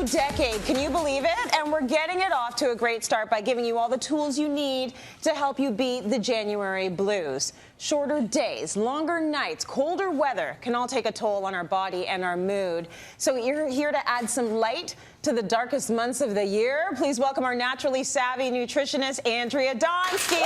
new decade. Can you believe it? And we're getting it off to a great start by giving you all the tools you need to help you beat the January blues. Shorter days, longer nights, colder weather can all take a toll on our body and our mood. So you're here to add some light to the darkest months of the year. Please welcome our naturally savvy nutritionist, Andrea Donsky.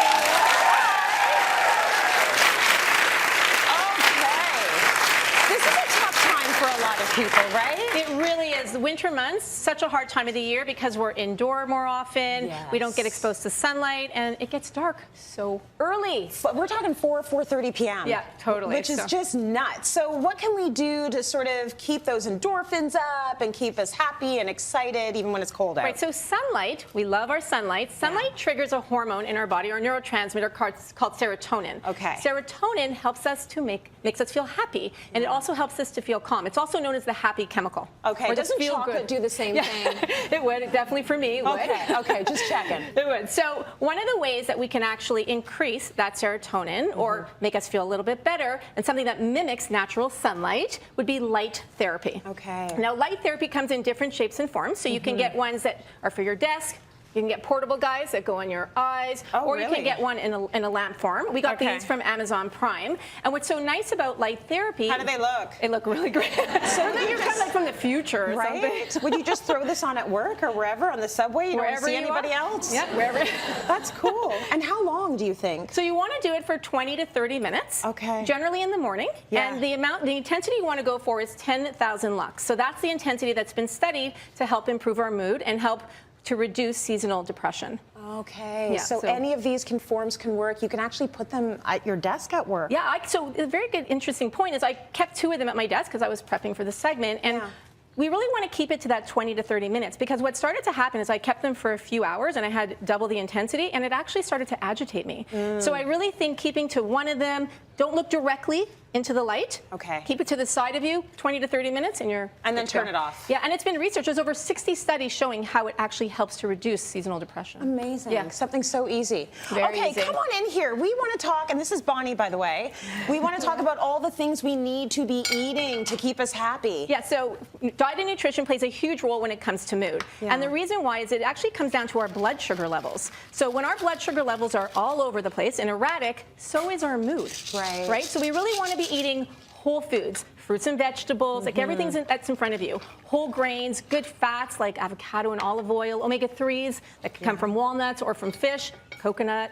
For a lot of people, right? It really is. The winter months, such a hard time of the year because we're indoor more often. Yes. We don't get exposed to sunlight, and it gets dark so early. But we're talking 4:30 p.m. Yeah, totally. Which is just nuts. So what can we do to sort of keep those endorphins up and keep us happy and excited even when it's cold out? Right, so sunlight, we love our sunlight. Sunlight triggers a hormone in our body, or neurotransmitter called serotonin. Okay. Serotonin helps us to makes us feel happy, and it also helps us to feel calm. It's also known as the happy chemical. Okay, or doesn't feel chocolate good. do the same thing? It would, definitely for me, it would. Okay, just checking. It would. So one of the ways that we can actually increase that serotonin or make us feel a little bit better, and something that mimics natural sunlight, would be light therapy. Okay. Now light therapy comes in different shapes and forms, so you can get ones that are for your desk. You can get portable guys that go on your eyes, or really? You can get one in a lamp form. We got these from Amazon Prime. And what's so nice about light therapy... How do they look? They look really great. So you're kind of like from the future or something. Would you just throw this on at work or wherever, on the subway? You don't see anybody else? Yeah, wherever. That's cool. And how long do you think? So you want to do it for 20 to 30 minutes. Okay. Generally in the morning. Yeah. And the intensity you want to go for is 10,000 lux. So that's the intensity that's been studied to help improve our mood and help to reduce seasonal depression. Okay, Yeah, so any of these forms can work. You can actually put them at your desk at work. Yeah, so a very good, interesting point is I kept 2 of them at my desk because I was prepping for the segment, and we really want to keep it to that 20 to 30 minutes because what started to happen is I kept them for a few hours and I had double the intensity, and it actually started to agitate me. So I really think keeping to 1 of them, don't look directly into the light. Okay. Keep it to the side of you, 20 to 30 minutes, and you're and then turn it off. Yeah, and it's been researched. There's over 60 studies showing how it actually helps to reduce seasonal depression. Amazing. Yeah. Something so easy. Very okay, easy. come on in here. We want to talk, and this is Bonnie, by the way. We want to talk about all the things we need to be eating to keep us happy. Yeah, so diet and nutrition plays a huge role when it comes to mood. Yeah. And the reason why is it actually comes down to our blood sugar levels. So when our blood sugar levels are all over the place and erratic, so is our mood. Right. So we really want to be eating whole foods, fruits and vegetables, like everything that's in front of you. Whole grains, good fats like avocado and olive oil, omega-3s that can come from walnuts or from fish, coconut,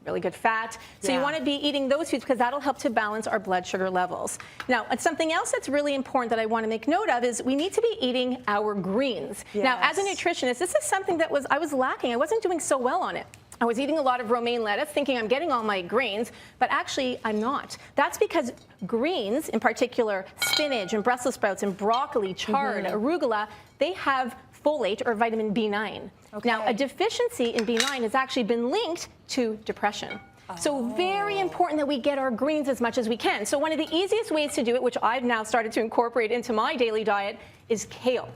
really good fat. So you want to be eating those foods because that'll help to balance our blood sugar levels. Now, something else that's really important that I want to make note of is we need to be eating our greens. Yes. Now, as a nutritionist, this is something that I was lacking. I wasn't doing so well on it. I was eating a lot of romaine lettuce thinking I'm getting all my greens, but actually I'm not. That's because greens, in particular spinach and Brussels sprouts and broccoli, chard, arugula, they have folate or vitamin B9. Okay. Now, a deficiency in B9 has actually been linked to depression. So very important that we get our greens as much as we can. So one of the easiest ways to do it, which I've now started to incorporate into my daily diet, is kale.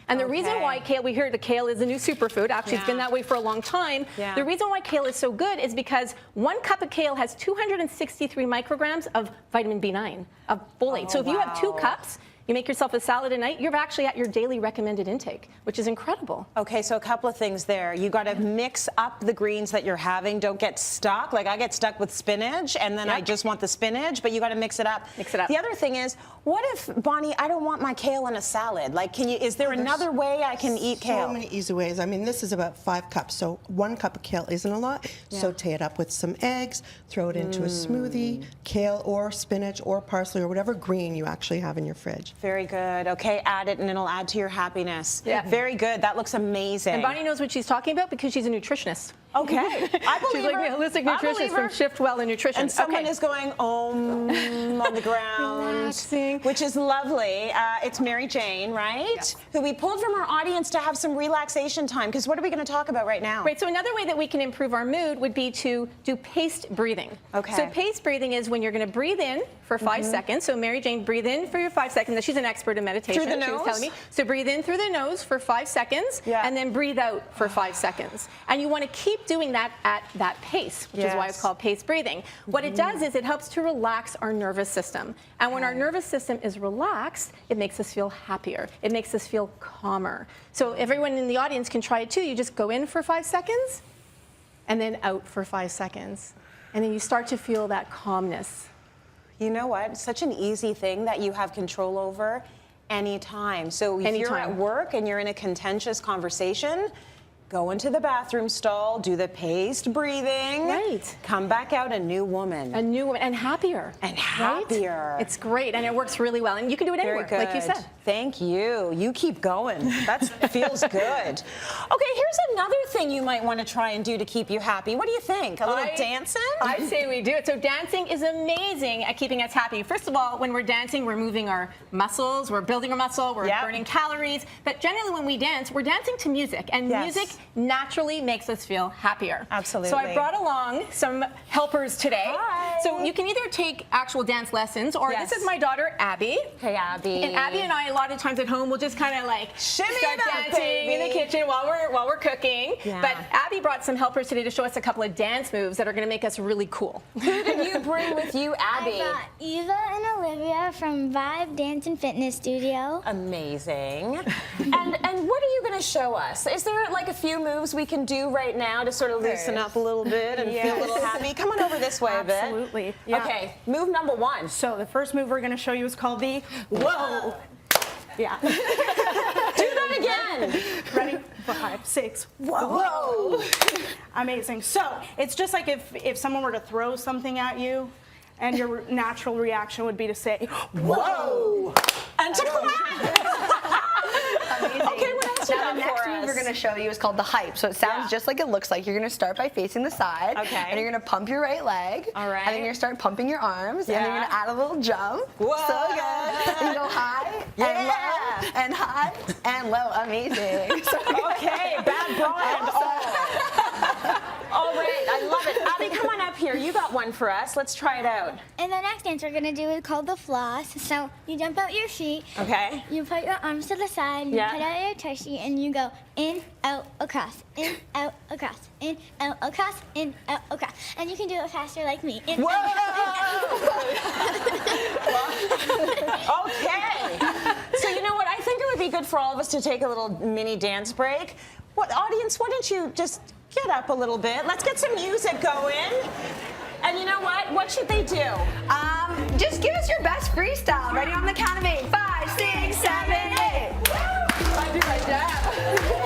And the reason why kale, we hear the kale is a new superfood. Actually, it's been that way for a long time. The reason why kale is so good is because 1 cup of kale has 263 micrograms of vitamin B9, of folate. So if you have 2 cups, you make yourself a salad at night, you're actually at your daily recommended intake, which is incredible. Okay, so a couple of things there. You got to mix up the greens that you're having. Don't get stuck. Like I get stuck with spinach, and then I just want the spinach, but you got to mix it up. Mix it up. The other thing is, what if, Bonnie, I don't want my kale in a salad? Like, is there another way I can eat kale? So many easy ways. I mean, this is about 5 cups, so 1 cup of kale isn't a lot. Saute it up with some eggs, throw it into a smoothie, kale or spinach or parsley or whatever green you actually have in your fridge. Very good. Okay, add it and it'll add to your happiness. Yeah. Very good. That looks amazing. And Bonnie knows what she's talking about because she's a nutritionist. Okay. I believe She's like her. a holistic nutritionist from Shift Well in Nutrition. And someone is going on the ground, Relaxing. which is lovely. It's Mary Jane, right? Yes. Who we pulled from our audience to have some relaxation time. Because what are we going to talk about right now? Right, so another way that we can improve our mood would be to do paced breathing. Okay. So paced breathing is when you're going to breathe in for 5 seconds. So Mary Jane, breathe in for your 5 seconds. Now, she's an expert in meditation. Through the She was nose? telling me. So breathe in through the nose for 5 seconds, and then breathe out for 5 seconds. And you want to keep keep doing that at that pace, which is why it's called pace breathing. What it does is it helps to relax our nervous system. And when our nervous system is relaxed, it makes us feel happier. It makes us feel calmer. So everyone in the audience can try it too. You just go in for 5 seconds and then out for 5 seconds. And then you start to feel that calmness. You know what? Such an easy thing that you have control over anytime. So if you're at work and you're in a contentious conversation, go into the bathroom stall, do the paced breathing. Right. Come back out a new woman. A new woman, and happier. And happier. Right? It's great, and it works really well. And you can do it anywhere, like you said. Thank you. You keep going. That feels good. Okay, here's another thing you might want to try and do to keep you happy. What do you think? A little dancing? I'd say we do it. So dancing is amazing at keeping us happy. First of all, when we're dancing, we're moving our muscles, we're building our muscle, we're burning calories. But generally when we dance, we're dancing to music, and music naturally makes us feel happier. Absolutely. So I brought along some helpers today. Hi. So you can either take actual dance lessons, or this is my daughter, Abby. Hey, Abby. And Abby and I, a lot of times at home, we'll just kind of like Shimmy start dancing in the kitchen while we're cooking. Yeah. But Abby brought some helpers today to show us a couple of dance moves that are going to make us really cool. Who did you bring with you, Abby? I got Eva and Olivia from Vibe Dance and Fitness Studio. Amazing. and what are you going to show us? Is there like a few moves we can do right now to sort of loosen up a little bit and feel a little happy? Come on over this way a bit. Absolutely. Yeah. Okay, move number 1. So the first move we're going to show you is called the whoa. Yeah. Do that again. Ready? 5, 6. Whoa. Amazing. So it's just like if someone were to throw something at you, and your natural reaction would be to say, whoa. And to clap. Amazing. Okay, what else you Now got the next for move us? we're going to show you is called the hype. So it sounds just like it looks like. You're going to start by facing the side. Okay. And you're going to pump your right leg. All right. And then you're going to start pumping your arms. And then you're going to add a little jump. Whoa. So good. You go high and low and high and low. Amazing. So Okay, bad bra and all. All right, I love it. Abby, come on up here. You got one for us. Let's try it out. And the next dance we're going to do is called the floss. So you jump out your feet. Okay. You put your arms to the side. You put out your tushy and you go in, out, across, in, out, across, in, out, across, in, out, across. And you can do it faster like me. In, Whoa! out, Okay. So you know what? I think it would be good for all of us to take a little mini dance break. What audience? Why don't you just get up a little bit? Let's get some music going. And you know what? What should they do? just give us your best freestyle. Ready on the count of 8. 5, 6, 7, 8. I do my job.